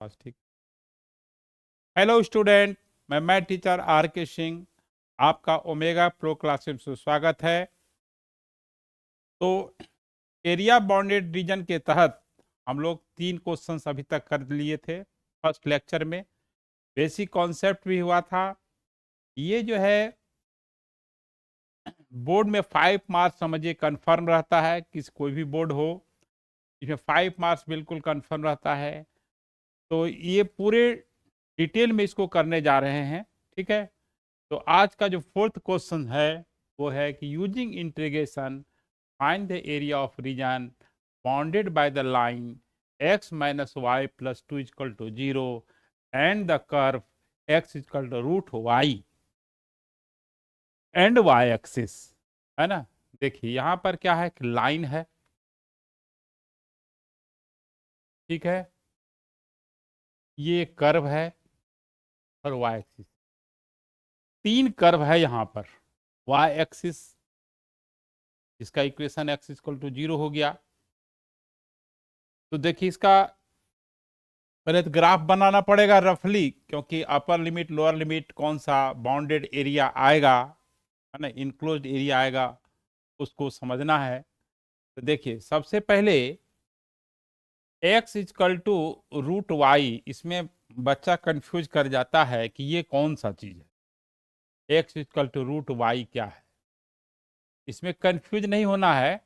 बस ठीक। Hello student, मैं टीचर आर के सिंह आपका ओमेगा प्रो क्लासेस में स्वागत है। तो एरिया बाउंडेड रीजन के तहत हम लोग 3 क्वेश्चंस अभी तक कर लिए थे फर्स्ट लेक्चर में। बेसिक कॉन्सेप्ट भी हुआ था। ये जो है बोर्ड में 5 मार्क्स समझिए कंफर्म रहता है, किसी कोई भी बोर्ड हो इसमें 5 मार्क्स बिल्कुल कंफर्म रहता है। तो ये पूरे डिटेल में इसको करने जा रहे हैं, ठीक है। तो आज का जो फोर्थ क्वेश्चन है वो है कि using integration find the area of region bounded by the line x minus y plus 2 equal to 0 and the curve x equal to root y and y axis, है ना। देखिए यहां पर क्या है कि लाइन है, ठीक है, ये कर्व है और वाई एक्सिस, 3 कर्व है यहां पर। वाई एक्सिस इसका इक्वेशन x इक्वल टू 0 हो गया। तो देखिए इसका पहले तो ग्राफ बनाना पड़ेगा रफली, क्योंकि अपर लिमिट लोअर लिमिट कौन सा बाउंडेड एरिया आएगा, है ना, इनक्लोज्ड एरिया आएगा, उसको समझना है। तो देखिए सबसे पहले x equal to root y, इसमें बच्चा कंफ्यूज कर जाता है कि ये कौन सा चीज है। x equal to root y क्या है, इसमें कंफ्यूज नहीं होना है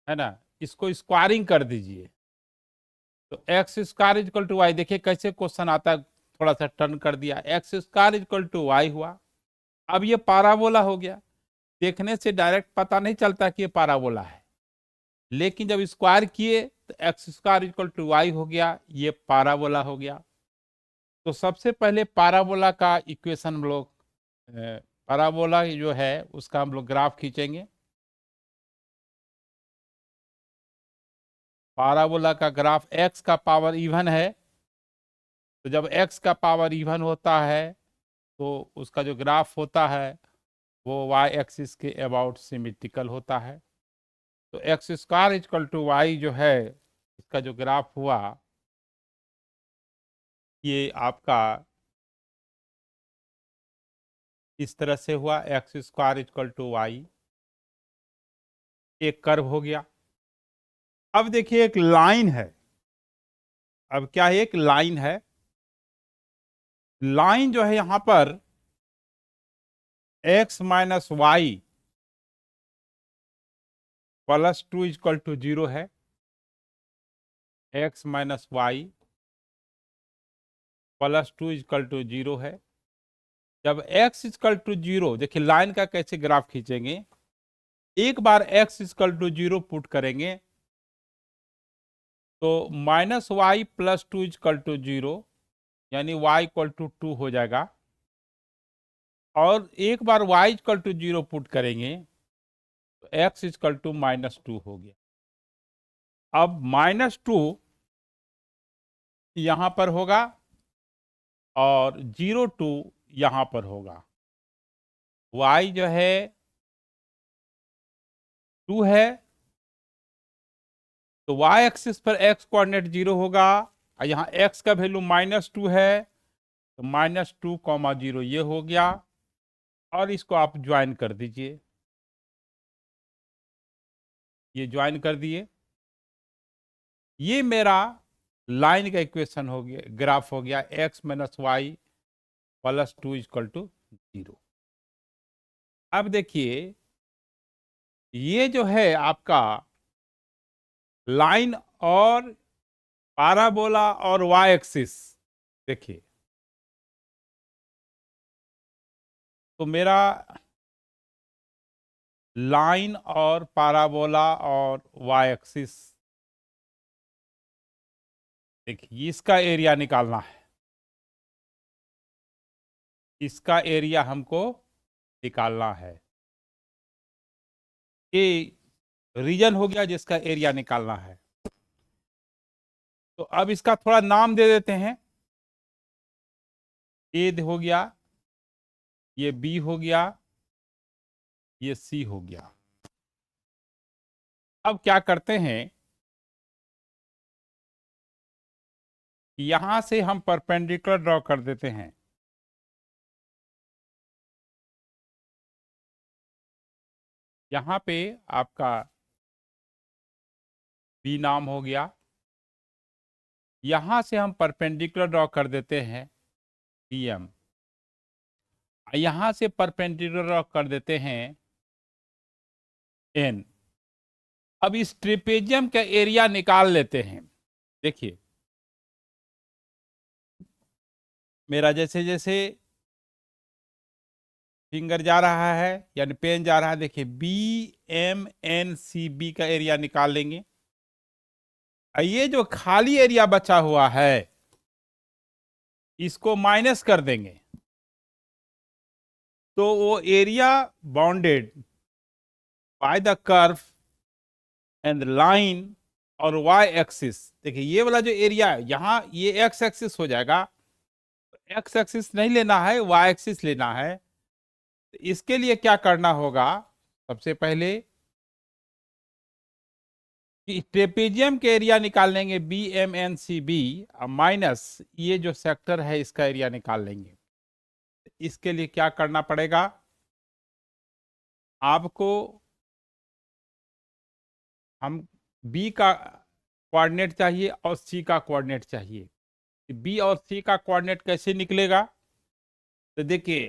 ना। इसको स्क्वायरिंग कर दीजिए। तो x square equal to y, देखिए कैसे क्वेश्चन आता है, थोड़ा सा टर्न कर दिया, x square equal to y हुआ। अब ये पाराबोला हो गया। देखने से डायरेक्ट पता नहीं चलता कि ये पाराबोला है, लेकिन जब स्क्वायर किए तो x square equal to y हो गया, ये पाराबोला हो गया। तो सबसे पहले पाराबोला का इक्वेशन हम लोग, पाराबोला जो है उसका हम लोग ग्राफ खींचेंगे। पाराबोला का ग्राफ एक्स का पावर इवन है, तो जब एक्स का पावर इवन होता है तो उसका जो ग्राफ होता है वो वाई एक्सिस के अबाउट सिमेट्रिकल होता है। तो x square equal to y जो है, इसका जो ग्राफ हुआ ये आपका इस तरह से हुआ, x square equal to y, एक कर्व हो गया। अब देखिए एक लाइन है, अब क्या है, एक लाइन है। लाइन जो है यहां पर x minus y plus 2 equal to 0 है। X minus y plus 2 equal to 0 है। जब x इक्वल टू 0, देखिए लाइन का कैसे ग्राफ खींचेंगे, एक बार x इक्वल टू 0 पुट करेंगे तो minus y plus 2 equal to 0, यानी y इक्वल टू 2 हो जाएगा। और एक बार y इक्वल टू 0 पुट करेंगे तो x इक्वल टू माइनस 2 हो गया। अब माइनस 2 यहां पर होगा और 0 2 यहां पर होगा। y जो है 2 है, तो y एक्सिस पर x कोऑर्डिनेट 0 होगा और यहाँ x का वैल्यू माइनस 2 है, तो माइनस 2 कॉमा 0 ये हो गया। और इसको आप ज्वाइन कर दीजिए, ये ज्वाइन कर दिए, ये मेरा लाइन का इक्वेशन हो गया, ग्राफ हो गया, x minus y plus 2 equal to 0। अब देखिए ये जो है आपका लाइन और पाराबोला और वाई एक्सिस, देखिए तो मेरा लाइन और पाराबोला और वाई एक्सिस, देखिए इसका एरिया निकालना है, इसका एरिया हमको निकालना है। ये रीजन हो गया जिसका एरिया निकालना है। तो अब इसका थोड़ा नाम दे देते हैं। ए हो गया, ये बी हो गया, ये सी हो गया। अब क्या करते हैं यहां से हम परपेंडिकुलर ड्रॉ कर देते हैं। यहां पे आपका बी नाम हो गया, यहां से हम परपेंडिकुलर ड्रॉ कर देते हैं बी एम, यहां से परपेंडिकुलर ड्रॉ कर देते हैं एन। अब इस ट्रेपेजियम का एरिया निकाल लेते हैं। देखिए मेरा जैसे जैसे फिंगर जा रहा है यानी पेन जा रहा है, देखिए B M N C B का एरिया निकाल लेंगे। ये जो खाली एरिया बचा हुआ है इसको माइनस कर देंगे, तो वो area bounded by the curve and line और वाई एक्सिस। देखिए ये वाला जो एरिया है यहाँ, ये एक्स एक्सिस हो जाएगा, एक्स एक्सिस नहीं लेना है, वाई एक्सिस लेना है। तो इसके लिए क्या करना होगा, सबसे पहले कि ट्रेपेजियम के एरिया निकाल लेंगे B M N C B, minus ये जो सेक्टर है इसका एरिया निकाल लेंगे। इसके लिए क्या करना पड़ेगा आपको, हम बी का कोऑर्डिनेट चाहिए और सी का कोऑर्डिनेट चाहिए। बी और सी का कोऑर्डिनेट कैसे निकलेगा, तो देखिए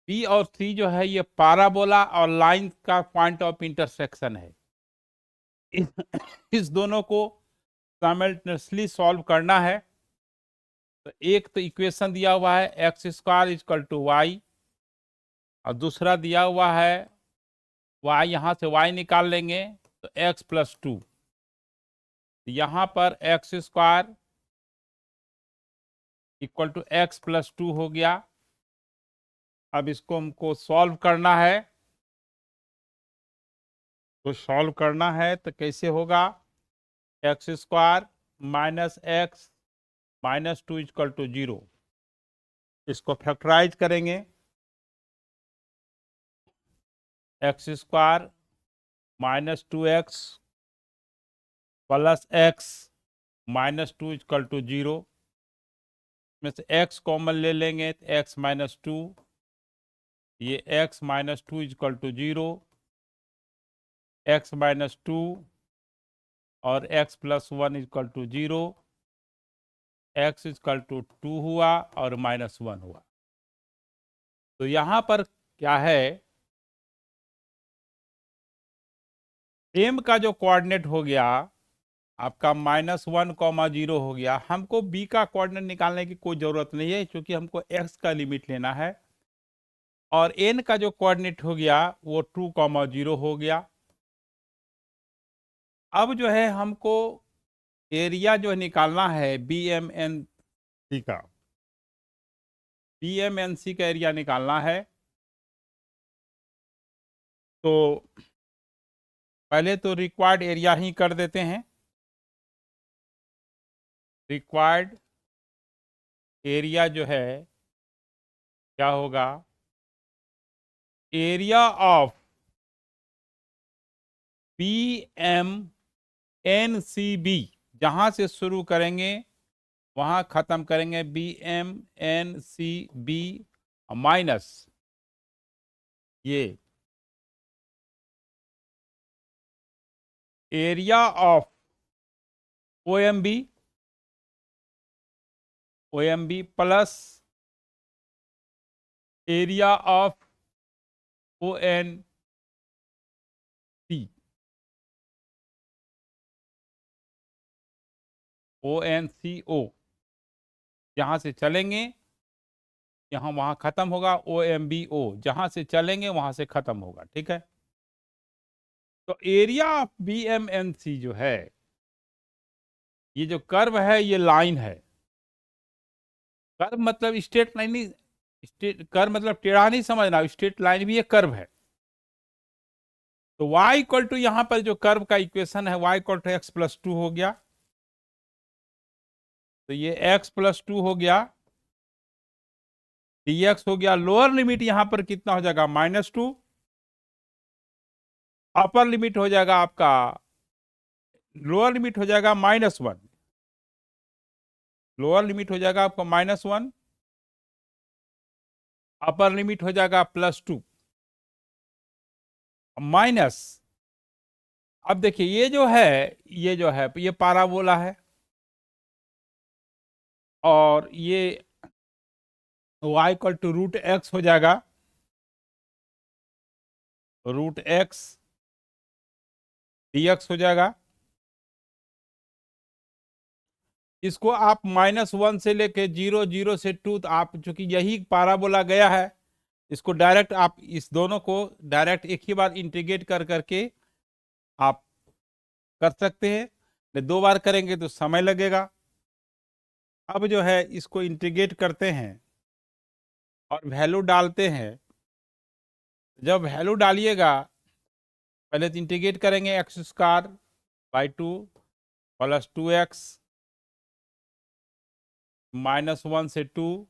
बी और सी जो है ये पाराबोला और लाइन का पॉइंट ऑफ इंटरसेक्शन है। इस दोनों को साइमल्टेनियसली सॉल्व करना है। तो एक तो इक्वेशन दिया हुआ है x square equal to y, और दूसरा दिया हुआ है वाई, यहां से वाई निकाल लेंगे तो एक्स प्लस टू। यहां पर x square equal to x plus two हो गया। अब इसको हमको सॉल्व करना है, तो सॉल्व करना है तो कैसे होगा, x square minus x minus two equal to zero. इसको फैक्टराइज करेंगे, x square minus two x plus x minus two equal to zero. में से एक्स कॉमन ले लेंगे तो एक्स माइनस टू, ये x minus two equal to zero, x minus two और x plus one equal to zero, x equal to two हुआ और minus one हुआ। तो यहां पर क्या है, एम का जो कोऑर्डिनेट हो गया आपका माइनस वन कॉमा जीरो हो गया। हमको बी का कोऑर्डिनेट निकालने की कोई जरूरत नहीं है क्योंकि हमको एक्स का लिमिट लेना है, और एन का जो कोऑर्डिनेट हो गया वो टू कॉमा जीरो हो गया। अब जो है हमको एरिया जो है निकालना है बी एम एन सी का, बी एम एन सी का एरिया निकालना है। तो पहले तो रिक्वायर्ड एरिया ही कर देते हैं, रिक्वायर्ड एरिया जो है क्या होगा, area of B M N C B, जहां से शुरू करेंगे वहां खत्म करेंगे, B M N C B minus ये area of O M B, O M B plus area of O N C, O N C O, जहां से चलेंगे यहाँ वहां खत्म होगा, ओ एम बी ओ जहां से चलेंगे वहां से खत्म होगा। ठीक है, तो area of B M N C जो है, ये जो कर्व है ये लाइन है। कर्व मतलब स्ट्रेट लाइन नहीं, स्ट्रेट कर्व मतलब टेढ़ा नहीं समझना, स्ट्रेट लाइन भी एक कर्व है। तो y इक्वल टू यहां पर जो कर्व का इक्वेशन है y equal to x plus two हो गया, तो ये x प्लस टू हो गया, dx हो गया। लोअर लिमिट यहां पर कितना हो जाएगा, माइनस टू, अपर लिमिट हो जाएगा आपका, लोअर लिमिट हो जाएगा माइनस वन। लोअर लिमिट हो जाएगा आपका -1, अपर लिमिट हो जाएगा +2 माइनस। अब देखिए ये पाराबोला है और ये y = √x हो जाएगा, √x dx हो जाएगा। इसको आप -1 से लेके 0, 0 से 2, तो आप चूंकि यही पाराबोला गया है, इसको डायरेक्ट आप इस दोनों को डायरेक्ट एक ही बार इंटीग्रेट कर करके आप कर सकते हैं। दो बार करेंगे तो समय लगेगा। अब जो है इसको इंटीग्रेट करते हैं और वैल्यू डालते हैं। जब वैल्यू डालिएगा, पहले तो इंटीग्रेट करेंगे x²/2 + 2x -1 से 2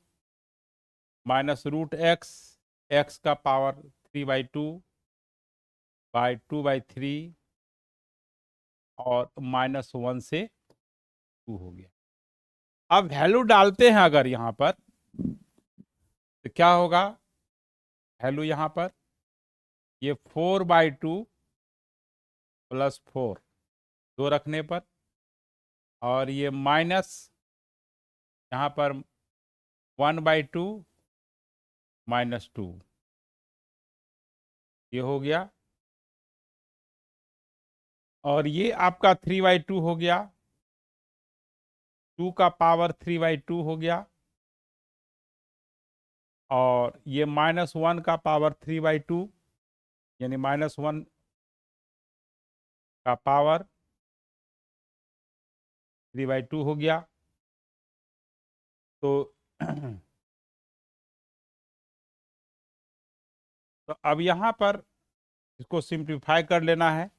-√x, x का पावर 3/2/2/3 और -1 से 2 हो गया। अब वैल्यू डालते हैं अगर यहां पर, तो क्या होगा? वैल्यू यहां पर ये 4/2 + 4 दो रखने पर, और ये माइनस यहाँ पर 1/2 -2 ये हो गया, और ये आपका 3/2 हो गया, 2 का पावर 3/2 हो गया, और ये -1 का पावर 3/2 यानी -1 का पावर 3/2 हो गया। तो तो अब यहाँ पर इसको सिंप्लीफाई कर लेना है।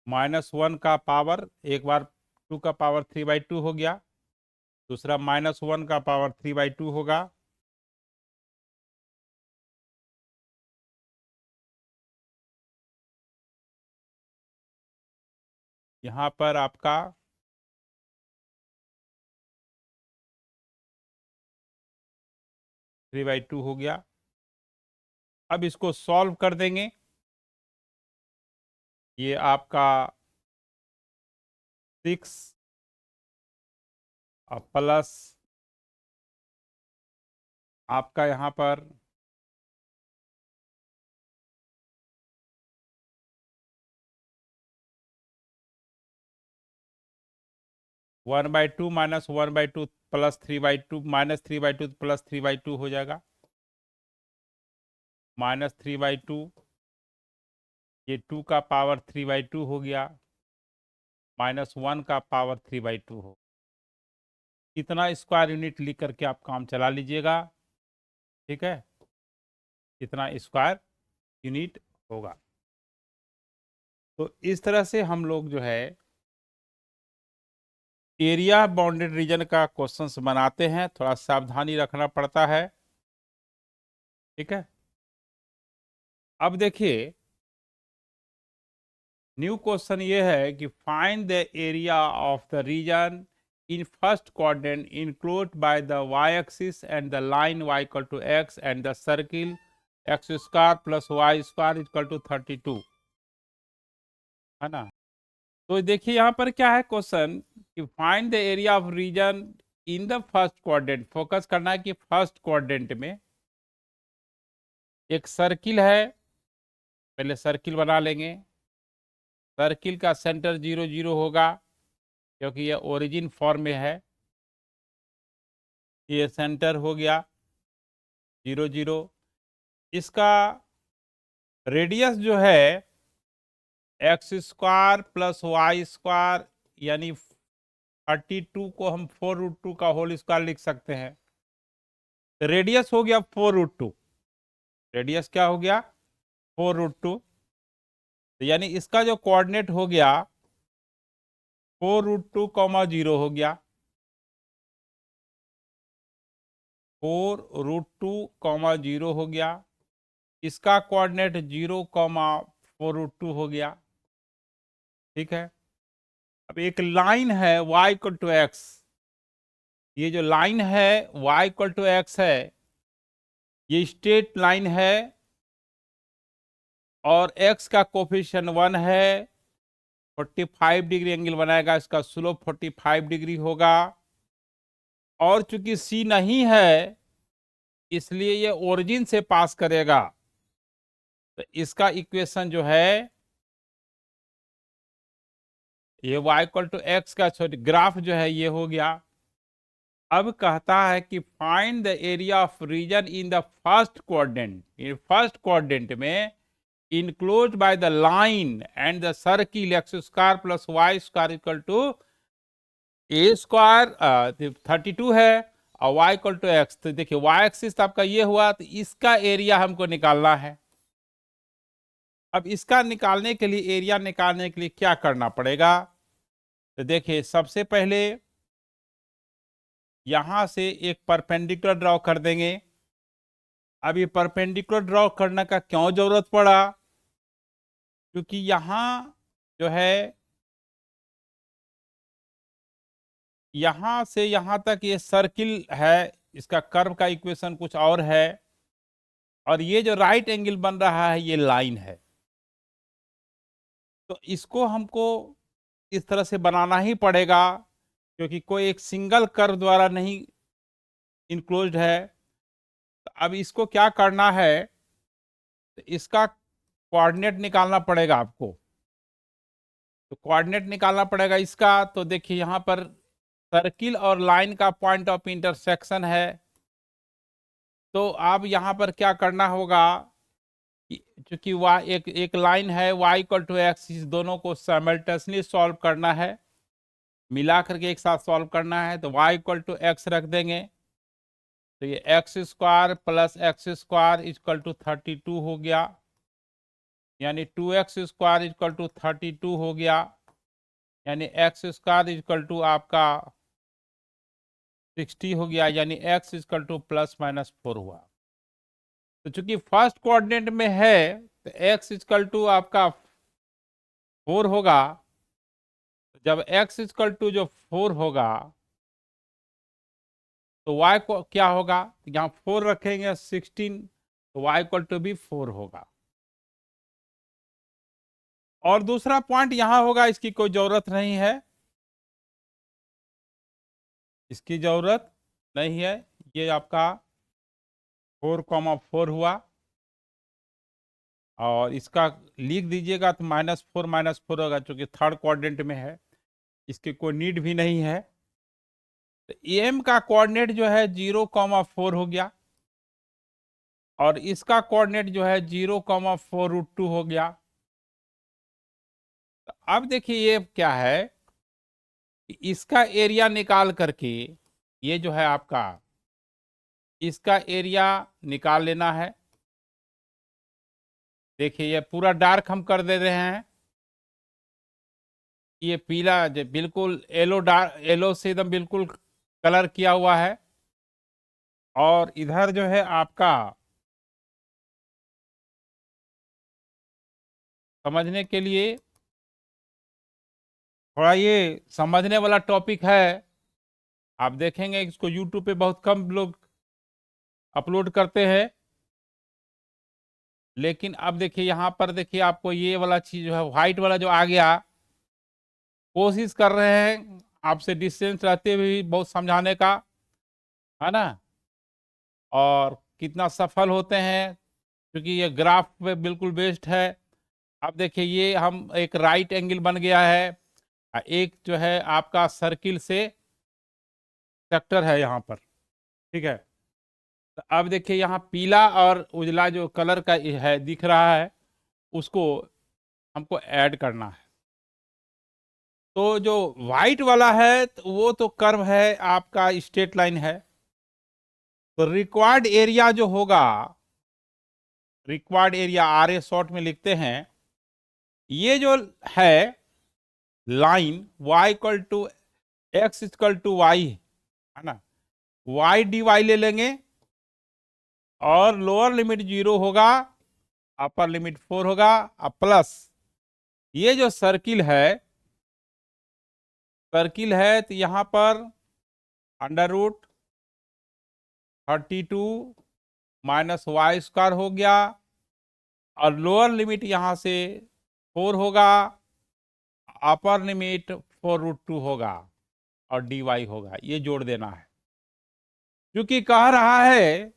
-1 का पावर, एक बार 2 का पावर 3/2 हो गया, दूसरा -1 का पावर 3/2 होगा, यहाँ पर आपका 3/2 हो गया। अब इसको सॉल्व कर देंगे। ये आपका 6 प्लस आपका यहाँ पर 1/2 -1/2 +3/2 -3/2 +3/2 हो जाएगा, -3/2, ये 2 का पावर 3/2 हो गया, -1 का पावर 3/2 हो। इतना स्क्वायर यूनिट लिख करके आप काम चला लीजिएगा, ठीक है? इतना स्क्वायर यूनिट होगा। तो इस तरह से हम लोग जो है एरिया बाउंडेड रीजन का क्वेश्चंस बनाते हैं, थोड़ा सावधानी रखना पड़ता है, ठीक है? अब देखिए न्यू क्वेश्चन ये है कि find the area of the region in first quadrant included by the y-axis and the line y = x and the circle x² + y² = 32, है ना? तो देखिए यहाँ पर क्या है क्वेश्चन कि find the area of region in the first quadrant. Focus करना है कि फर्स्ट क्वाड्रेंट में एक सर्किल है, पहले सर्किल बना लेंगे। सर्किल का सेंटर 0, 0 होगा क्योंकि ये ओरिजिन फॉर्म में है। ये सेंटर हो गया 0, 0। इसका रेडियस जो है x² + y² यानी 32 को हम 4√2 का होल स्क्वायर लिख सकते हैं। रेडियस हो गया 4√2, रेडियस क्या हो गया 4√2, यानी इसका जो कोऑर्डिनेट हो गया 4√2, 0 हो गया, 4√2, 0 हो गया। इसका कोऑर्डिनेट 0, 4√2 हो गया। ठीक है, अब एक लाइन है y इक्वल टू एक्स, ये जो लाइन है y इक्वल टू एक्स है, ये स्ट्रेट लाइन है और x का कोफिशिएंट 1 है, 45 डिग्री एंगल बनाएगा, इसका स्लोप 45 डिग्री होगा। और चूंकि c नहीं है इसलिए ये ओरिजिन से पास करेगा, तो इसका इक्वेशन जो है ये y इक्वल टू एक्स का ग्राफ जो है ये हो गया। अब कहता है कि find the area of region in the first quadrant, in first quadrant में enclose by the line and the circle x square plus y square equal to a square 32 है और y इक्वल टू एक्स। तो देखिए y axis आपका ये हुआ, तो इसका एरिया हमको निकालना है। अब इसका निकालने के लिए, एरिया निकालने के लिए क्या करना पड़ेगा, तो देखिए सबसे पहले यहां से एक परपेंडिकुलर ड्रॉ कर देंगे। अब ये परपेंडिकुलर ड्रॉ करने का क्यों जरूरत पड़ा, क्योंकि यहां जो है यहां से यहां तक ये सर्किल है, इसका कर्व का इक्वेशन कुछ और है, और ये जो राइट एंगल बन रहा है ये लाइन है। तो इसको हमको इस तरह से बनाना ही पड़ेगा, क्योंकि कोई एक सिंगल कर्व द्वारा नहीं इनक्लोज्ड है। तो अब इसको क्या करना है, तो इसका कोऑर्डिनेट निकालना पड़ेगा आपको। तो कोऑर्डिनेट निकालना पड़ेगा इसका, तो देखिए यहां पर सर्किल और लाइन का पॉइंट ऑफ इंटरसेक्शन है। तो अब यहां पर क्या करना होगा, क्योंकि एक लाइन है y इक्वल टू एक्स, इस दोनों को साइमल्टेनियसली सॉल्व करना है, मिला करके एक साथ सॉल्व करना है। तो y इक्वल टू एक्स रख देंगे, तो ये x square plus x square equal to 32 हो गया, यानी 2x स्क्वायर इक्वल टू 32 हो गया, यानी एक्स स्क्वायर इक्वल टू आपका 60 हो गया, यानी x equal two plus minus 4 हुआ। तो चूंकि फर्स्ट कोऑर्डिनेट में है तो x इक्वल टू आपका 4 होगा। जब x इक्वल टू जो 4 होगा तो y को क्या होगा, यहाँ 4 रखेंगे 16, तो y इक्वल टू भी 4 होगा। और दूसरा पॉइंट यहां होगा, इसकी कोई जरूरत नहीं है, इसकी जरूरत नहीं है, ये आपका 4,4 हुआ, और इसका लिख दीजिएगा तो -4 होगा, चूंकि थर्ड क्वाड्रेंट में है, इसकी कोई नीड भी नहीं है। तो एम का कोऑर्डिनेट जो है 0,4 हो गया, और इसका कोऑर्डिनेट जो है 0,4√2 हो गया। तो अब देखिए ये क्या है कि इसका एरिया निकाल करके, ये जो है आपका इसका एरिया निकाल लेना है। देखिए ये पूरा डार्क हम कर दे रहे हैं, ये पीला जो बिल्कुल येलो से एकदम बिल्कुल कलर किया हुआ है, और इधर जो है आपका समझने के लिए थोड़ा ये समझने वाला टॉपिक है, आप देखेंगे इसको यूट्यूब पे बहुत कम लोग अपलोड करते हैं। लेकिन अब देखिए यहाँ पर देखिए आपको ये वाला चीज जो है व्हाइट वाला जो आ गया, कोशिश कर रहे हैं आपसे डिस्टेंस रहते हुए भी बहुत समझाने का, है ना, और कितना सफल होते हैं, क्योंकि ये ग्राफ पे बिल्कुल बेस्ड है। अब देखिए ये हम एक राइट एंगल बन गया है, एक जो है आपका सर्किल से सेक्टर है यहाँ पर, ठीक है। तो अब देखिए यहाँ पीला और उजला जो कलर का है दिख रहा है, उसको हमको ऐड करना है। तो जो व्हाइट वाला है तो वो तो कर्व है आपका, स्ट्रेट लाइन है। तो रिक्वायर्ड एरिया जो होगा, रिक्वायर्ड एरिया RA शॉर्ट में लिखते हैं, ये जो है line y equal to x equal to y, है ना, y dy ले लेंगे, और लोअर लिमिट 0 होगा अपर लिमिट 4 होगा, अब प्लस ये जो सर्किल है तो यहां पर under root 32 minus y square हो गया, और लोअर लिमिट यहां से 4 होगा, अपर लिमिट 4√2 होगा और dy होगा। ये जोड़ देना है, क्योंकि कह रहा है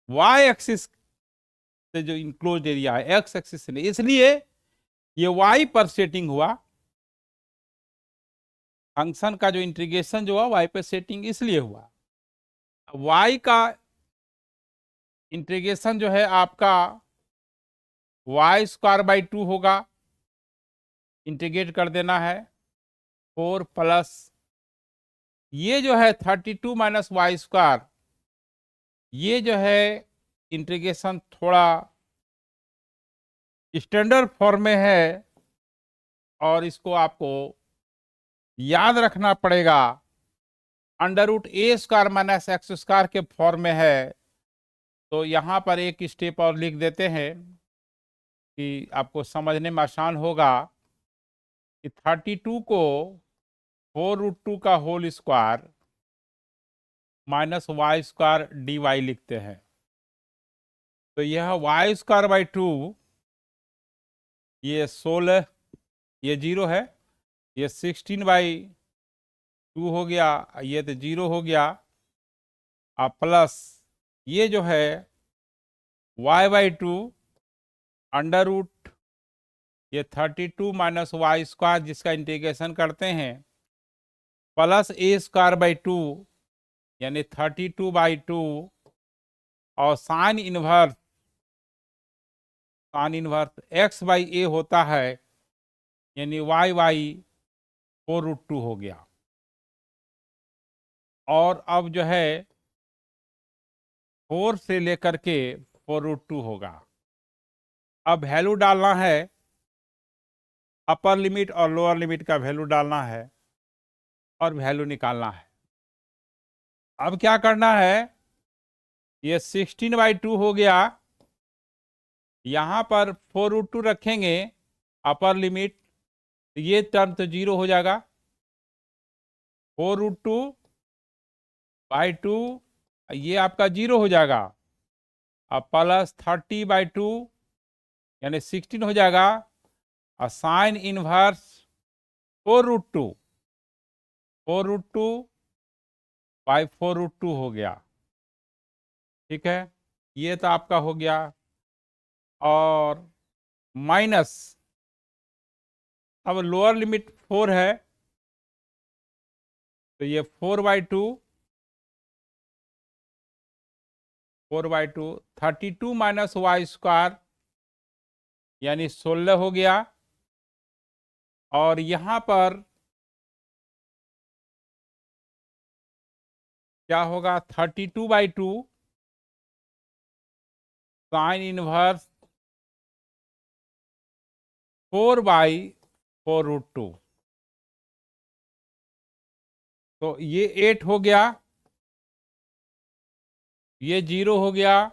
y एक्सिस से जो इंक्लोज एरिया है x एक्सिस से नहीं, इसलिए ये y पर सेटिंग हुआ, फंक्शन का जो इंटीग्रेशन जो हुआ y पर सेटिंग इसलिए हुआ। y का इंटीग्रेशन जो है आपका वाई स्क्वायर बाई 2 होगा, इंटीग्रेट कर देना है 4 प्लस ये जो है 32 माइनस वाई स्क्वायर, ये जो है इंटीग्रेशन थोड़ा स्टैंडर्ड फॉर्म में है और इसको आपको याद रखना पड़ेगा। अंडर रूट ए स्क्वायर माइनस एक्स स्क्वायर के फॉर्म में है, तो यहाँ पर एक स्टेप और लिख देते हैं कि आपको समझने में आसान होगा कि 32 को 4√2 का whole square minus y square d y लिखते हैं। तो यह वाई स्क्वायर बाई 2, ये 16, ये 0 है, ये 16/2 हो गया, ये तो 0 हो गया, अब प्लस ये जो है y/2 अंडर रूट ये 32 माइनस वाई स्क्वायर जिसका इंटीग्रेशन करते हैं प्लस a स्क्वायर बाई 2 यानी 32/2 और साइन इनवर्स x/a होता है यानी y/4√2 हो गया। और अब जो है 4 से लेकर के 4√2 होगा। अब वैल्यू डालना है, अपर लिमिट और लोअर लिमिट का वैल्यू डालना है और वैल्यू निकालना है। अब क्या करना है, ये 16/2 हो गया, यहां पर 4√2 रखेंगे अपर लिमिट, ये टर्म तो 0 हो जाएगा, 4√2/2 ये आपका 0 हो जाएगा, अब प्लस 30/2 यानी 16 हो जाएगा, और साइन इनवर्स 4√2/4√2 हो गया। ठीक है, ये तो आपका हो गया, और माइनस अब लोअर लिमिट 4 है तो ये 4/2 32 माइनस वाई स्क्वायर यानी 16 हो गया, और यहां पर क्या होगा 32/2 साइन इनवर्स 4/4√2, तो ये 8 हो गया, ये 0 हो गया,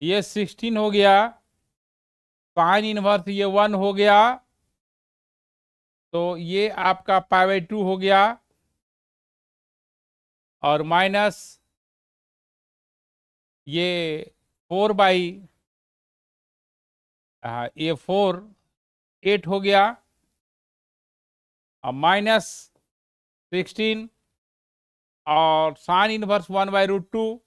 ये 16 हो गया, साइन इनवर्स ये 1 हो गया, तो ये आपका π/2 हो गया, और माइनस ये 8 हो गया, और माइनस 16 और साइन इनवर्स 1/√2,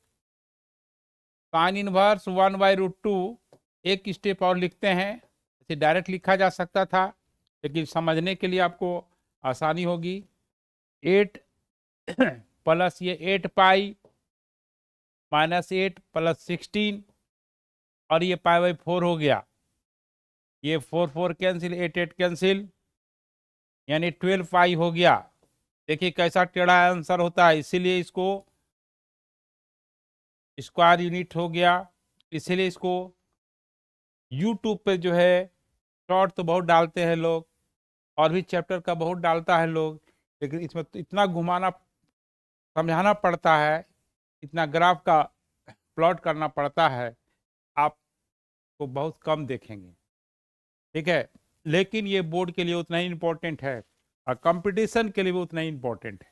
साइन इनवर्स 1/√2 एक स्टेप और लिखते हैं, इसे डायरेक्ट लिखा जा सकता था लेकिन समझने के लिए आपको आसानी होगी। 8 प्लस ये 8π माइनस 8 प्लस 16 और ये π/4 हो गया, ये 4 कैंसिल, 8 कैंसिल यानी 12π हो गया। देखिए कैसा टेढ़ा आंसर होता है, इसीलिए इसको स्क्वायर यूनिट हो गया, इसीलिए इसको यूट्यूब पे जो है शॉर्ट तो बहुत डालते हैं लोग और भी चैप्टर का बहुत डालता है लोग, लेकिन इसमें तो इतना घुमाना समझाना पड़ता है, इतना ग्राफ का प्लॉट करना पड़ता है आपको बहुत कम देखेंगे, ठीक है, लेकिन ये बोर्ड के लिए उतना ही इंपॉर्टेंट है और कंपटीशन के लिए भी उतना ही इंपॉर्टेंट है,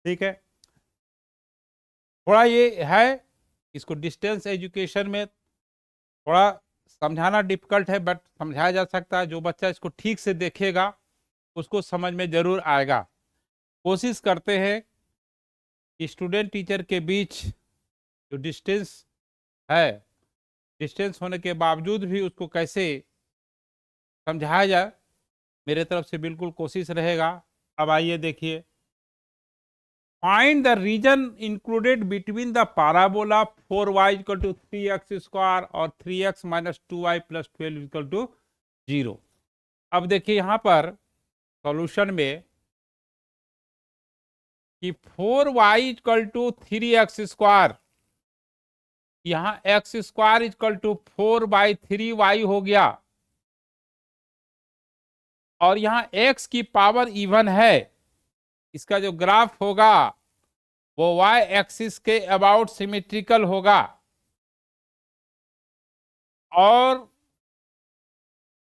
ठीक है। थोड़ा ये है, इसको डिस्टेंस एजुकेशन में थोड़ा समझाना डिफिकल्ट है, बट समझाया जा सकता है। जो बच्चा इसको ठीक से देखेगा उसको समझ में जरूर आएगा। कोशिश करते हैं कि स्टूडेंट टीचर के बीच जो डिस्टेंस है, डिस्टेंस होने के बावजूद भी उसको कैसे समझाया जाए, मेरे तरफ से बिल्कुल कोशिश रहेगा। अब आइए देखिए, find the region included between the parabola 4y equal to 3x square और 3x minus 2y plus 12 equal to 0। अब देखिए यहां पर सॉल्यूशन में कि 4y equal to 3x square, यहां x square equal to 4/3y हो गया, और यहां x की पावर इवन है। इसका जो ग्राफ होगा वो y एक्सिस के अबाउट सिमेट्रिकल होगा, और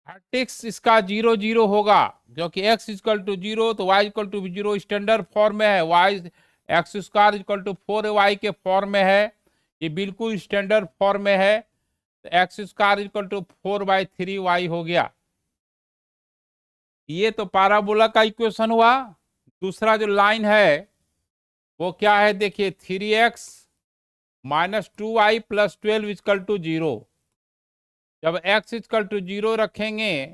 वर्टेक्स इसका 0 0 होगा, क्योंकि x इक्वल टू 0 तो y equal to 0 standard form में है, y x square equal to 4y के फॉर्म में है, ये बिल्कुल स्टैंडर्ड फॉर्म में है। तो x square equal to 4/3y हो गया। ये तो पैराबोला का इक्वेशन हुआ। दूसरा जो लाइन है वो क्या है, देखिए 3x minus 2y plus 12 equal to 0। जब x इक्वल टू 0 रखेंगे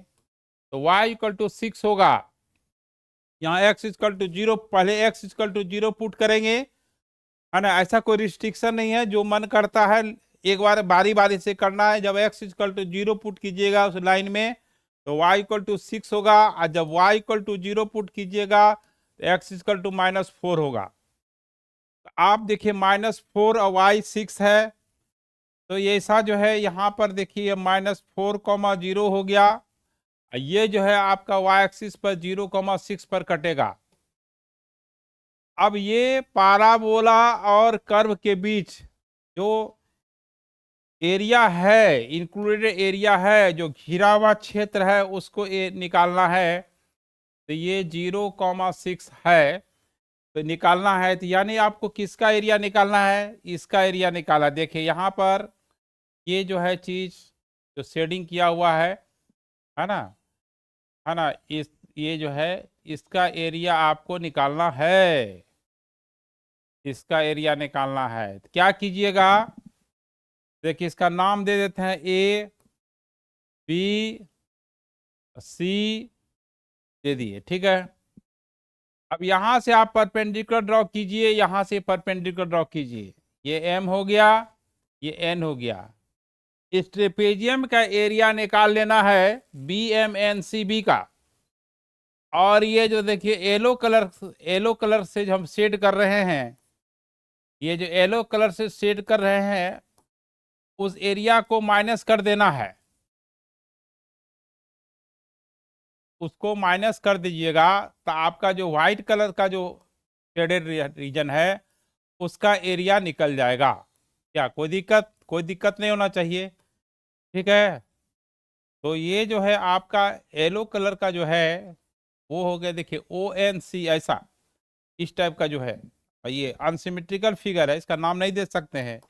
तो y इक्वल टू 6 होगा। यहाँ x इक्वल टू 0, पहले x इक्वल टू 0 पुट करेंगे, है ना। ऐसा कोई रिस्ट्रिक्शन नहीं है, जो मन करता है एक बार बारी बारी से करना है। जब x इक्वल टू 0 पुट कीजिएगा उस लाइन में तो y इक्वल टू 6 होगा, और जब y इक्वल टू 0 पुट कीजिएगा तो x इक्वल टू -4 होगा। तो आप देखिए -4 और y 6 है, तो ये ऐसा जो है यहाँ पर देखिए -4, 0 हो गया। ये जो है आपका y एक्सिस पर 0, 6 पर कटेगा। अब ये पाराबोला और कर्व के बीच जो एरिया है, इंक्लूडेड एरिया है, जो घिरा हुआ क्षेत्र है, उसको निकालना है। तो ये 0, 6 है, तो निकालना है। तो यानी आपको किसका एरिया निकालना है, इसका एरिया निकाला। देखिए यहाँ पर ये जो है चीज जो शेडिंग किया हुआ है ना, है ना, इस ये जो है इसका एरिया आपको निकालना है, इसका एरिया निकालना है। तो क्या कीजिएगा, देखिए इसका नाम दे देते हैं ए बी सी दे दिए, ठीक है। अब यहां से आप परपेंडिकुलर ड्रॉ कीजिए, यहां से परपेंडिकुलर ड्रॉ कीजिए। ये एम हो गया, ये एन हो गया। इस ट्रेपेजियम का एरिया निकाल लेना है B M N C B का। और ये जो देखिए येलो कलर से जो हम शेड कर रहे हैं, ये जो येलो कलर से शेड कर रहे हैं, उस एरिया को माइनस कर देना है, उसको माइनस कर दीजिएगा। तो आपका जो व्हाइट कलर का जो शेडेड रीजन है उसका एरिया निकल जाएगा। क्या कोई दिक्कत नहीं होना चाहिए, ठीक है। तो ये जो है आपका येलो कलर का जो है वो हो गया, देखिए ONC, ऐसा इस टाइप का जो है। ये अनसिमेट्रिकल फिगर है, इसका नाम नहीं दे सकते हैं।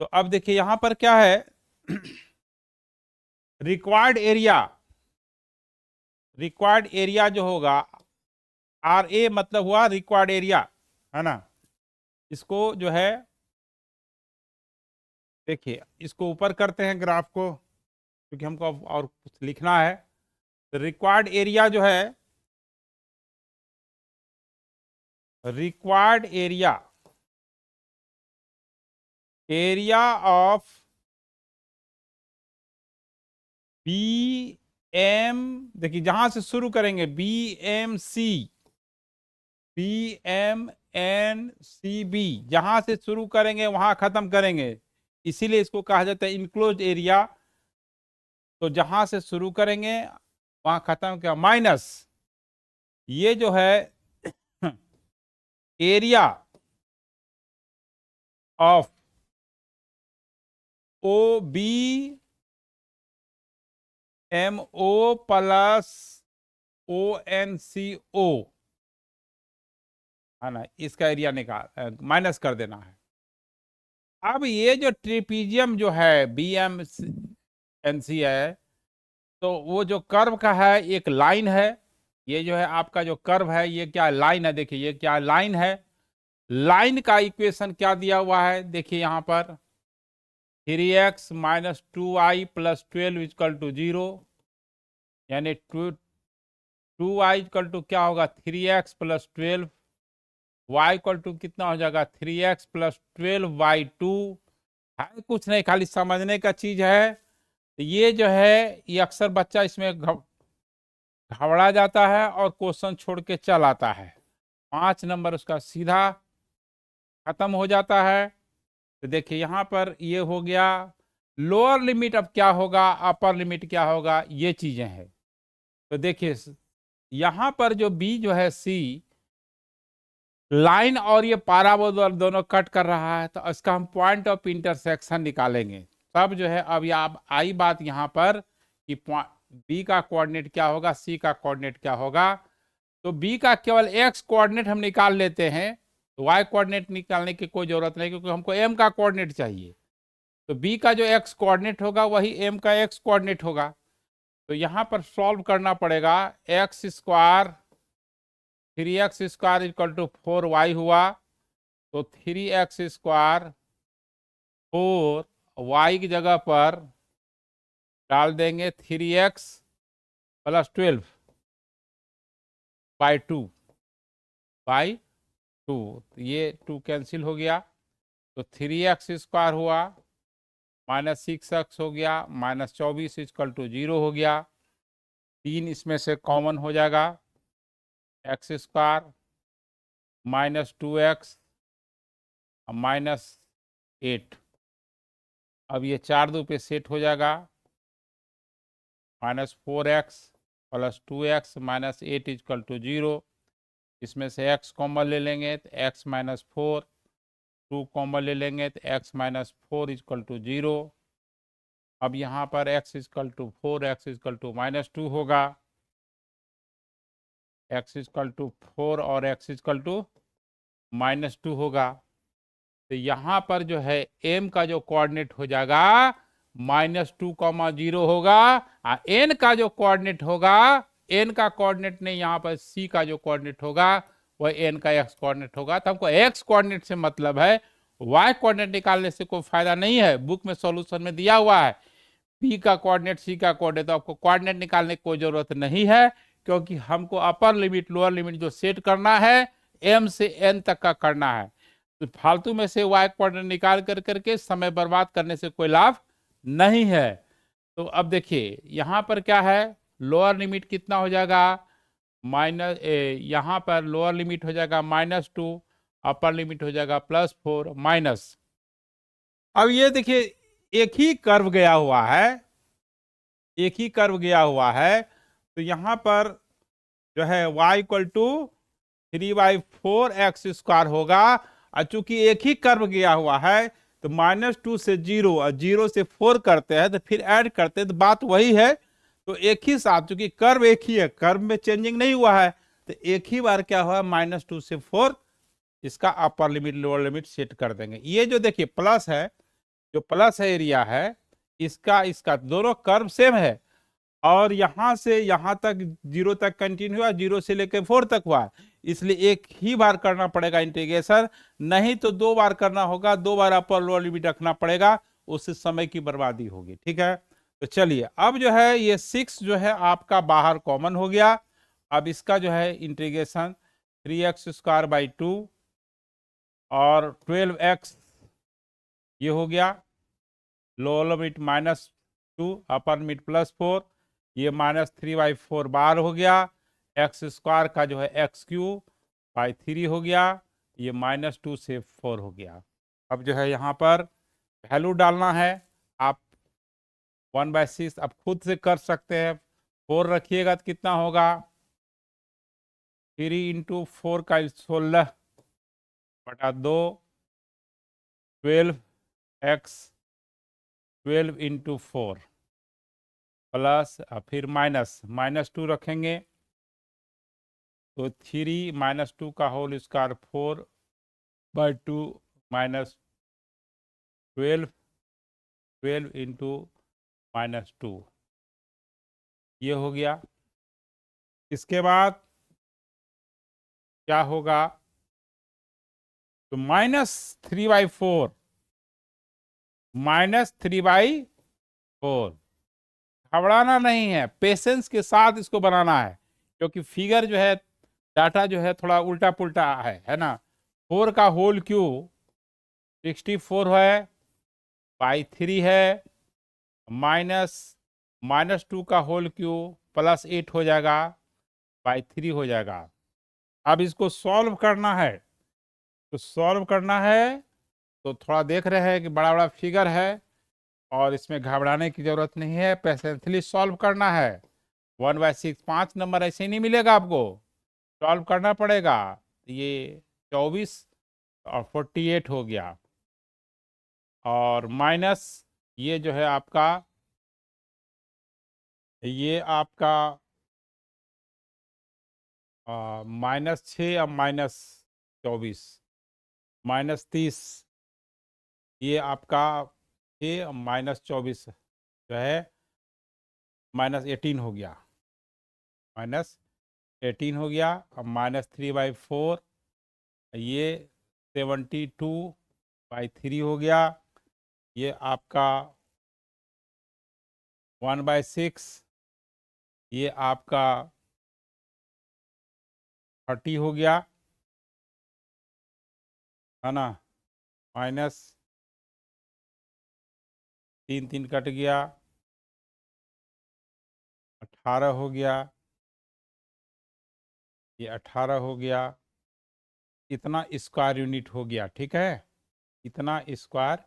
तो अब देखिए यहां पर क्या है, रिक्वायर्ड एरिया जो होगा, RA मतलब हुआ रिक्वायर्ड एरिया, है ना। इसको जो है देखिए, इसको ऊपर करते हैं ग्राफ को, क्योंकि हमको अब और कुछ लिखना है। तो रिक्वायर्ड एरिया जो है, required area of B M, देखिए जहां से शुरू करेंगे BMC जहां से शुरू करेंगे वहां खत्म करेंगे, इसीलिए इसको कहा जाता है इनक्लोज एरिया। तो जहां से शुरू करेंगे वहां खत्म किया, माइनस ये जो है area of OBMO plus ONCO है ना, इसका एरिया निकाल माइनस कर देना है। अब ये जो ट्रिपीजियम जो है BMNC है, तो वो जो कर्व का है एक लाइन है, ये जो है आपका जो कर्व है ये क्या लाइन है, देखिए ये क्या लाइन है। लाइन का इक्वेशन क्या दिया हुआ है, देखिए यहां पर 3x minus 2i plus 12 equal to 0, यानी 2i इक्वल टू क्या होगा 3x plus 12, y equal to कितना हो जाएगा 3x प्लस 12/2। है कुछ नहीं, खाली समझने का चीज है। तो ये जो है ये अक्सर बच्चा इसमें घबरा जाता है और क्वेश्चन छोड़ के चल आता है, 5 नंबर उसका सीधा खत्म हो जाता है। तो देखिए यहां पर ये हो गया लोअर लिमिट, अब क्या होगा अपर लिमिट क्या होगा, ये चीजें हैं। तो देखिए यहां पर जो बी जो है सी लाइन और ये पैराबोला दोनों कट कर रहा है, तो इसका हम पॉइंट ऑफ इंटरसेक्शन निकालेंगे। तब जो है अब आप आई बात यहां पर कि बी का कोऑर्डिनेट क्या होगा, सी का कोऑर्डिनेट क्या होगा। तो बी का केवल एक्स कोऑर्डिनेट हम निकाल लेते हैं, तो वाई कोऑर्डिनेट निकालने की कोई जरूरत नहीं, क्योंकि हमको एम का कोऑर्डिनेट चाहिए। तो बी का जो एक्स कोऑर्डिनेट होगा वही एम का एक्स कोऑर्डिनेट होगा। तो यहां पर सॉल्व करना पड़ेगा, x square 3x square equal to 4y हुआ, तो 3x स्क्वायर 4y की जगह पर डाल देंगे 3x प्लस 12/2 ये 2 कैंसिल हो गया, तो 3x स्क्वायर हुआ माइनस 6x हो गया माइनस 24 इक्वल टू 0 हो गया। 3 इसमें से कॉमन हो जाएगा, x square minus 2x minus 8, अब ये 4 2 पे सेट हो जाएगा, minus 4x plus 2x minus 8 equal to 0। इसमें से x कॉमन ले लेंगे तो x माइनस 4, 2 कॉमन ले लेंगे तो x माइनस 4 इक्वल टू 0। अब यहाँ पर x equal to 4, x equal to minus 2 होगा, x इक्वल टू 4 और x इक्वल टू माइनस 2 होगा। तो यहाँ पर जो है m का जो कोऑर्डिनेट हो जाएगा -2, 0 होगा, और n का जो कोऑर्डिनेट होगा, n का कोऑर्डिनेट नहीं, यहाँ पर c का जो कोऑर्डिनेट होगा वह n का x कोऑर्डिनेट होगा। तो हमको x कोऑर्डिनेट से मतलब है, y कोऑर्डिनेट निकालने से कोई फायदा नहीं है। बुक में सॉल्यूशन में दिया हुआ है p का कोऑर्डिनेट c का कोऑर्डिनेट, तो आपको कोऑर्डिनेट निकालने की कोई जरूरत नहीं है, क्योंकि हमको अपर लिमिट लोअर लिमिट जो सेट करना है m से n तक का करना है। तो फालतू में से y कोऑर्डिनेट निकाल कर करके समय बर्बाद करने से कोई लाभ नहीं है। तो अब देखिए यहां पर क्या है, लोअर लिमिट कितना हो जाएगा माइनस, यहां पर लोअर लिमिट हो जाएगा -2, अपर लिमिट हो जाएगा +4 माइनस। अब ये देखिए एक ही कर्व गया हुआ है, एक ही कर्व गया हुआ है, तो यहां पर जो है y equal to 3/4 x square होगा, और चूंकि एक ही कर्व गया हुआ है तो -2 से 0 और 0 से 4 करते हैं तो फिर ऐड करते हैं तो बात वही है। तो एक ही साथ, चूंकि कर्व एक ही है, कर्व में चेंजिंग नहीं हुआ है, तो एक ही बार क्या हुआ -2 से 4 इसका upper limit lower limit set कर देंगे। ये जो देखिए प्लस है, जो प्लस है एरिया है, इसका इसका दोनों कर्व सेम है, और यहां से यहां तक 0 तक कंटिन्यू हुआ, 0 से लेकर 4 तक हुआ, इसलिए एक ही बार करना पड़ेगा इंटीग्रेशन, नहीं तो 2 बार करना होगा, 2 बार अपर लोअर लिमिट रखना पड़ेगा, उससे समय की बर्बादी होगी। ठीक है, तो चलिए अब जो है ये 6 जो है आपका बाहर कॉमन हो गया। अब इसका जो है इंटीग्रेशन 3x² 2 और 12x ये हो गया, लोअर लिमिट -2 अपर लिमिट +4, ये -3/4 बार हो गया, एक्स स्क्वायर का जो है x³ 3 हो गया, ये -2 से 4 हो गया। अब जो है यहाँ पर वैल्यू डालना है, आप 1/6 आप खुद से कर सकते हैं, 4 रखिएगा तो कितना होगा 3 × 4 का 16/2 12x 12 इंटू 4 प्लस फिर -2 रखेंगे तो 3 -2 का होल स्क्वायर 4/2 माइनस 12 इंटू -2 ये हो गया। इसके बाद क्या होगा तो -3/4 -3/4 घबराना नहीं है, पेशेंस के साथ इसको बनाना है क्योंकि फिगर जो है डाटा जो है थोड़ा उल्टा पुल्टा है ना। 4 का होल क्यूब 64 है, बाई 3 है, -2 का होल क्यूब +8 हो जाएगा, बाई 3 हो जाएगा। अब इसको सॉल्व करना है, तो सॉल्व करना है तो थोड़ा देख रहे हैं कि बड़ा बड़ा फिगर है और इसमें घबराने की जरूरत नहीं है, पेशेंसली सॉल्व करना है। 1/6 5 नंबर ऐसे ही नहीं मिलेगा, आपको सॉल्व करना पड़ेगा। ये 24 और 48 हो गया, और माइनस ये जो है आपका, ये आपका -6 और -24 -30, ये आपका 6 और -24 जो है -18 हो गया, -18 हो गया। और -3/4 ये 72/3 हो गया। ये आपका 1/6 ये आपका 30 हो गया, है ना। माइनस 3 3 कट गया, 18 हो गया, ये 18 हो गया। इतना स्क्वायर यूनिट हो गया, ठीक है, इतना स्क्वायर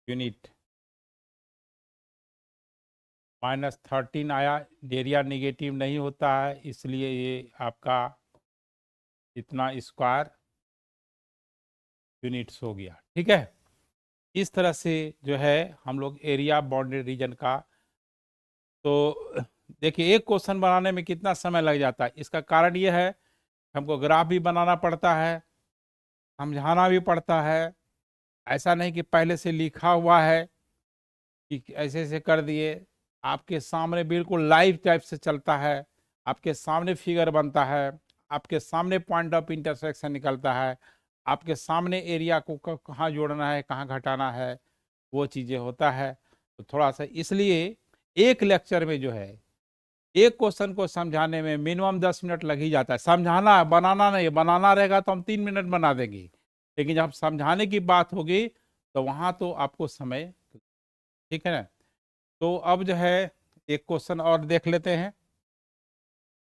यूनिट। -13 आया, एरिया नेगेटिव नहीं होता है, इसलिए ये आपका इतना स्क्वायर यूनिट्स हो गया, ठीक है। इस तरह से जो है हम लोग एरिया बाउंडेड रीजन का, तो देखिए एक क्वेश्चन बनाने में कितना समय लग जाता है, इसका कारण ये है हमको ग्राफ भी बनाना पड़ता है, समझाना भी पड़ता है। ऐसा नहीं कि पहले से लिखा हुआ है कि ऐसे ऐसे कर दिए, आपके सामने बिल्कुल लाइव टाइप से चलता है, आपके सामने फिगर बनता है, आपके सामने पॉइंट ऑफ इंटरसेक्शन निकलता है, आपके सामने एरिया को कहाँ जोड़ना है कहाँ घटाना है वो चीज़ें होता है। तो थोड़ा सा इसलिए एक लेक्चर में जो है एक क्वेश्चन को समझाने में मिनिमम 10 मिनट लग ही जाता है। समझाना है, बनाना नहीं, बनाना रहेगा तो हम 3 मिनट बना देंगे, लेकिन जब समझाने की बात होगी तो वहाँ तो आपको समय, ठीक है ना। तो अब जो है एक क्वेश्चन और देख लेते हैं।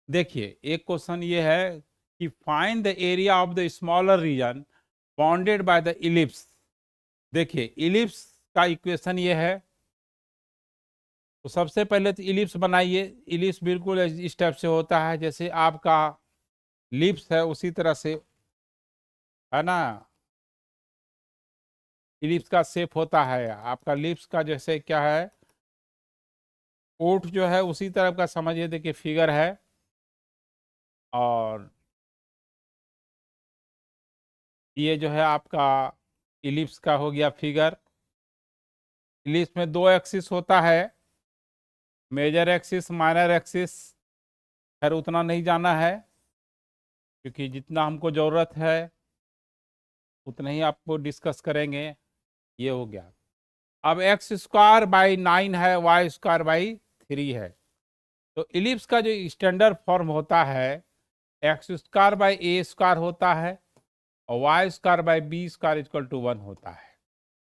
देखिए एक क्वेश्चन ये है कि find the area of the smaller reason bounded by the ellipse. देखिए इलिप्स का इक्वेशन ये है, तो सबसे पहले तो इलिप्स बनाइए। इलिप्स बिल्कुल इस टाइप से होता है जैसे आपका लिप्स है उसी तरह से, है ना। इलिप्स का शेप होता है आपका लिप्स का, जैसे क्या है ओठ जो है उसी तरह का समझिए, देखिए फिगर है। और ये जो है आपका इलिप्स का हो गया फिगर। इलिप्स में 2 एक्सिस होता है, मेजर एक्सिस माइनर एक्सिस, खैर उतना नहीं जाना है क्योंकि जितना हमको ज़रूरत है उतना ही आपको डिस्कस करेंगे। ये हो गया। अब x²/9 है, y²/3 है। तो इलिप्स का जो स्टैंडर्ड फॉर्म होता है x²/a² होता है और y²/b² = 1 होता है।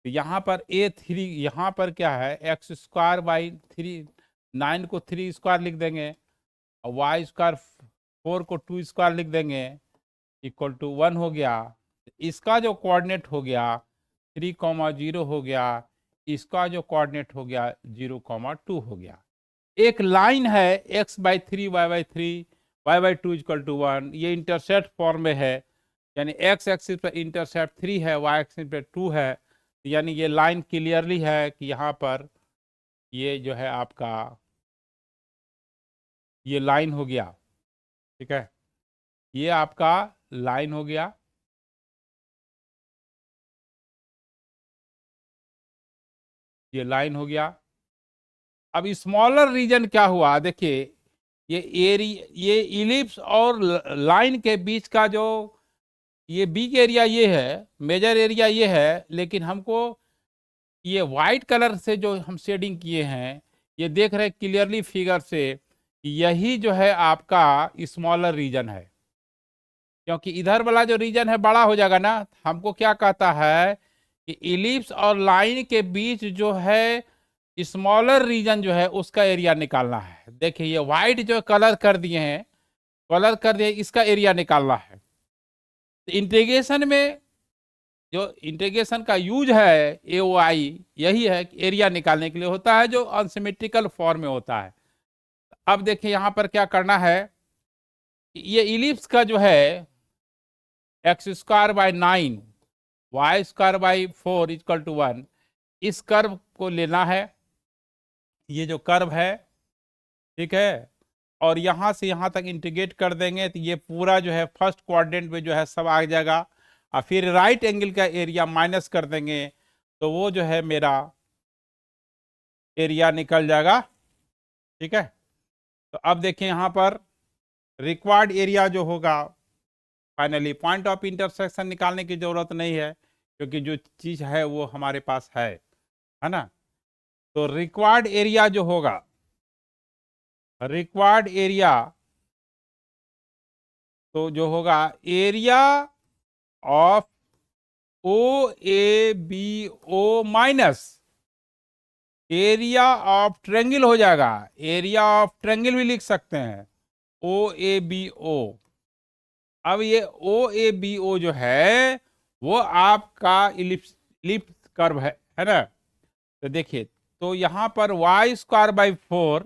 तो यहाँ पर a3, यहाँ पर क्या है x²/3, 9 को 3 स्क्वायर लिख देंगे और y², 4 को 2 स्क्वायर लिख देंगे, =1 हो गया। इसका जो कोऑर्डिनेट हो गया 3,0 हो गया, इसका जो कोऑर्डिनेट हो गया 0,2 हो गया। एक लाइन है x/3 y/3 y/2 = 1, ये इंटरसेप्ट फॉर्म में है, यानी x एक्सिस पर इंटरसेप्ट 3 है, y एक्सिस पर 2 है, यानी ये लाइन क्लियरली है कि यहाँ पर ये जो है आपका ये लाइन हो गया, ठीक है, ये आपका लाइन हो गया, ये लाइन हो गया। अब स्मॉलर रीजन क्या हुआ, देखिए ये ये इलिप्स और लाइन के बीच का जो ये बिग एरिया ये है, मेजर एरिया ये है, लेकिन हमको ये वाइट कलर से जो हम शेडिंग किए हैं, ये देख रहे हैं क्लियरली फिगर से, यही जो है आपका स्मॉलर रीजन है, क्योंकि इधर वाला जो रीजन है बड़ा हो जाएगा ना। हमको क्या कहता है कि इलिप्स और लाइन के बीच जो है स्मॉलर रीजन जो है उसका एरिया निकालना है। देखिए ये व्हाइट जो कलर कर दिए हैं, कलर कर दिए, इसका एरिया निकालना है। तो इंटीग्रेशन में जो इंटीग्रेशन का यूज है ए ओ आई, यही है कि एरिया निकालने के लिए होता है, जो अनसिमेट्रिकल फॉर्म में होता है। अब देखिए यहां पर क्या करना है, ये इलिप्स का जो है x square by 9 y square by 4 equal to 1, इस कर्व को लेना है, ये जो कर्व है, ठीक है, और यहां से यहां तक इंटीग्रेट कर देंगे तो ये पूरा जो है फर्स्ट क्वाड्रेंट में जो है सब आ जाएगा, और फिर राइट एंगल का एरिया माइनस कर देंगे तो वो जो है मेरा एरिया निकल जाएगा, ठीक है। तो अब देखिए यहां पर रिक्वायर्ड एरिया जो होगा, फाइनली पॉइंट ऑफ इंटरसेक्शन निकालने की जरूरत नहीं है, क्योंकि जो चीज है वो हमारे पास है ना। तो रिक्वायर्ड एरिया जो होगा, रिक्वायर्ड एरिया तो जो होगा area of O A B O minus area of triangle हो जाएगा, एरिया ऑफ ट्रेंगल भी लिख सकते हैं, ओ ए बी ओ। अब ये ओ ए बी ओ जो है वो आपका इलिप्स कर्व है ना। तो देखिए, तो यहां पर y square by 4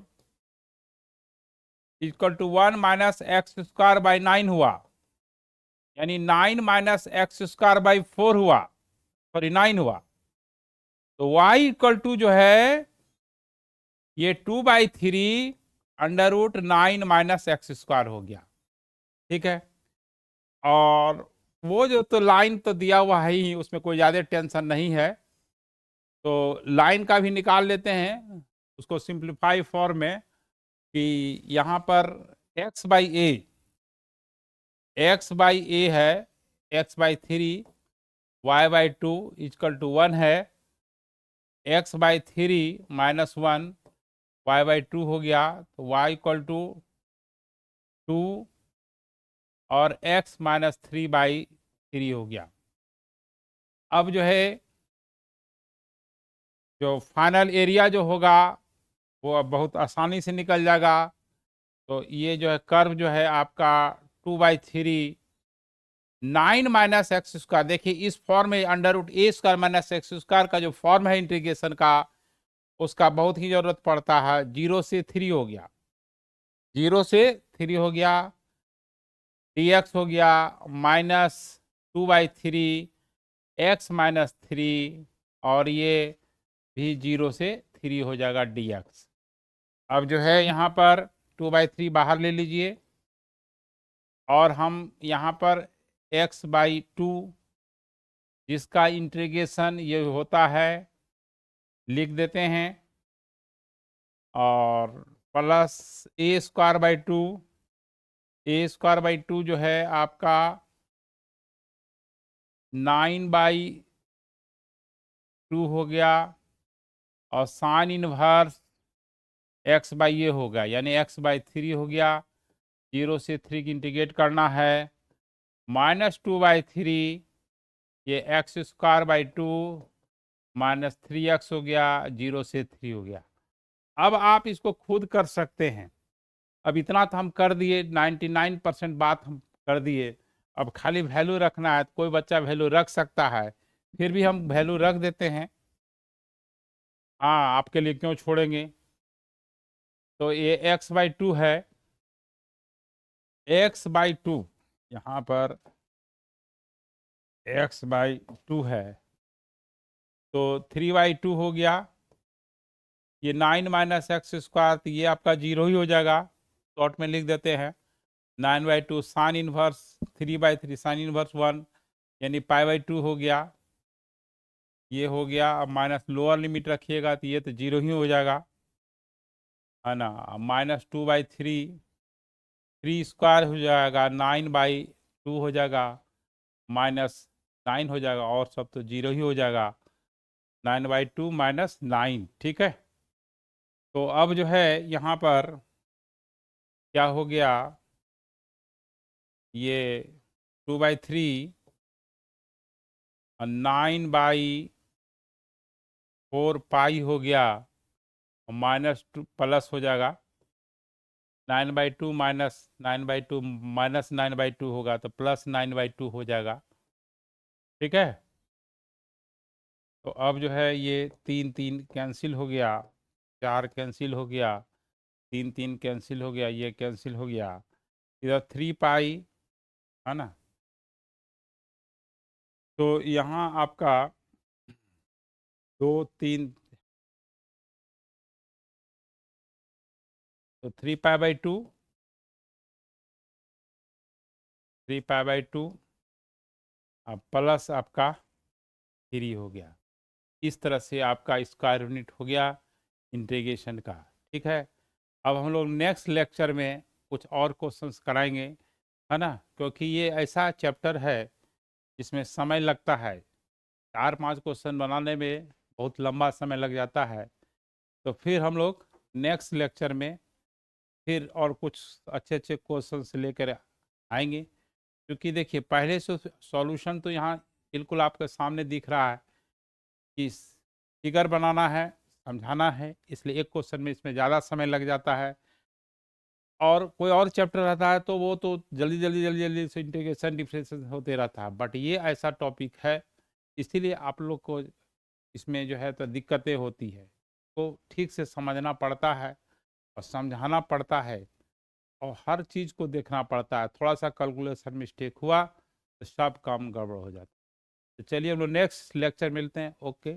equal to 1 minus x square by 9 हुआ, यानी 9 माइनस एक्स स्क्वायर बाई 4 हुआ, सॉरी 9 हुआ। तो y इक्वल टू जो है ये 2/3 under root 9 minus x square हो गया, ठीक है। और वो जो तो लाइन तो दिया हुआ है ही, उसमें कोई ज्यादा टेंशन नहीं है, तो लाइन का भी निकाल लेते हैं उसको सिंप्लीफाई फॉर्म में, कि यहाँ पर x/a है x/3 y/2 इक्वल टू 1 है, x/3 माइनस 1 y/2 हो गया, तो y इक्वल टू 2 और x माइनस 3/3 हो गया। अब जो है जो फाइनल एरिया जो होगा वो अब बहुत आसानी से निकल जाएगा। तो ये जो है कर्व जो है आपका 2/3 9 माइनस एक्स स्क्वायर, देखिए इस फॉर्म में अंडर रूट ए स्क्वायर माइनस एक्स स्क्वायर का जो फॉर्म है इंटीग्रेशन का, उसका बहुत ही जरूरत पड़ता है। 0 से 3 हो गया, 0 से 3 हो गया, dx हो गया माइनस 2/3 x माइनस 3, और ये भी 0 से 3 हो जाएगा dx। अब जो है यहाँ पर 2/3 बाहर ले लीजिए, और हम यहाँ पर x/2 जिसका इंटीग्रेशन ये होता है लिख देते हैं, और प्लस a² 2 जो है आपका 9/2 हो गया, और साइन इनवर्स x/a होगा, यानी x/3 हो गया। 0 से 3 की इंटीग्रेट करना है, -2/3 ये x² 2 माइनस 3x हो गया, 0 से 3 हो गया। अब आप इसको खुद कर सकते हैं। अब इतना तो हम कर दिए, 99% बात हम कर दिए। अब खाली वैल्यू रखना है, तो कोई बच्चा वैल्यू रख सकता है, फिर भी हम वैल्यू रख देते हैं। हाँ, आपके लिए क्यों छोड़ेंगे। तो ये x/2 है, x/2 यहाँ पर x/2 है, तो 3/2 हो गया, ये 9 माइनस एक्स स्क्वायर, तो ये आपका 0 ही हो जाएगा, शॉर्ट में लिख देते हैं। 9/2 साइन इनवर्स 3/3 साइन इनवर्स 1, यानी π/2 हो गया, ये हो गया। अब माइनस लोअर लिमिट रखिएगा तो ये तो 0 ही हो जाएगा, है ना। -2/3 3 स्क्वायर हो जाएगा, 9/2 हो जाएगा, -9 हो जाएगा, और सब तो 0 ही हो जाएगा। 9/2 -9, ठीक है। तो अब जो है यहाँ पर क्या हो गया, ये 2/3 और 9/4 पाई हो गया, और -2 प्लस हो जाएगा। 9/2 -9/2 -9/2 होगा तो +9/2 हो जाएगा, ठीक है। तो अब जो है ये 3 3 कैंसिल हो गया, 4 कैंसिल हो गया, 3 3 कैंसिल हो गया, ये कैंसिल हो गया, इधर 3 पाई, है ना। तो यहाँ आपका 2 3, तो 3 π/2 3 π/2 अब प्लस आपका 3 हो गया। इस तरह से आपका स्क्वायर यूनिट हो गया इंटीग्रेशन का, ठीक है। अब हम लोग नेक्स्ट लेक्चर में कुछ और क्वेश्चंस कराएंगे, है ना, क्योंकि ये ऐसा चैप्टर है जिसमें समय लगता है, 4-5 क्वेश्चन बनाने में बहुत लंबा समय लग जाता है। तो फिर हम लोग नेक्स्ट लेक्चर में फिर और कुछ अच्छे अच्छे क्वेश्चंस लेकर आएंगे, क्योंकि देखिए पहले से सॉल्यूशन तो यहाँ बिल्कुल आपके सामने दिख रहा है कि फिगर बनाना है, समझाना है, इसलिए एक क्वेश्चन में इसमें ज़्यादा समय लग जाता है। और कोई और चैप्टर रहता है तो वो तो जल्दी जल्दी जल्दी जल्दी से इंटीग्रेशन डिफरेंशिएशन होते रहता है, बट ये ऐसा टॉपिक है, इसीलिए आप लोग को इसमें जो है तो दिक्कतें होती है, तो ठीक से समझना पड़ता है और समझाना पड़ता है, और हर चीज़ को देखना पड़ता है। थोड़ा सा कैलकुलेशन मिस्टेक हुआ तो सब काम गड़बड़ हो जाता है। तो चलिए हम लोग नेक्स्ट लेक्चर मिलते हैं, ओके।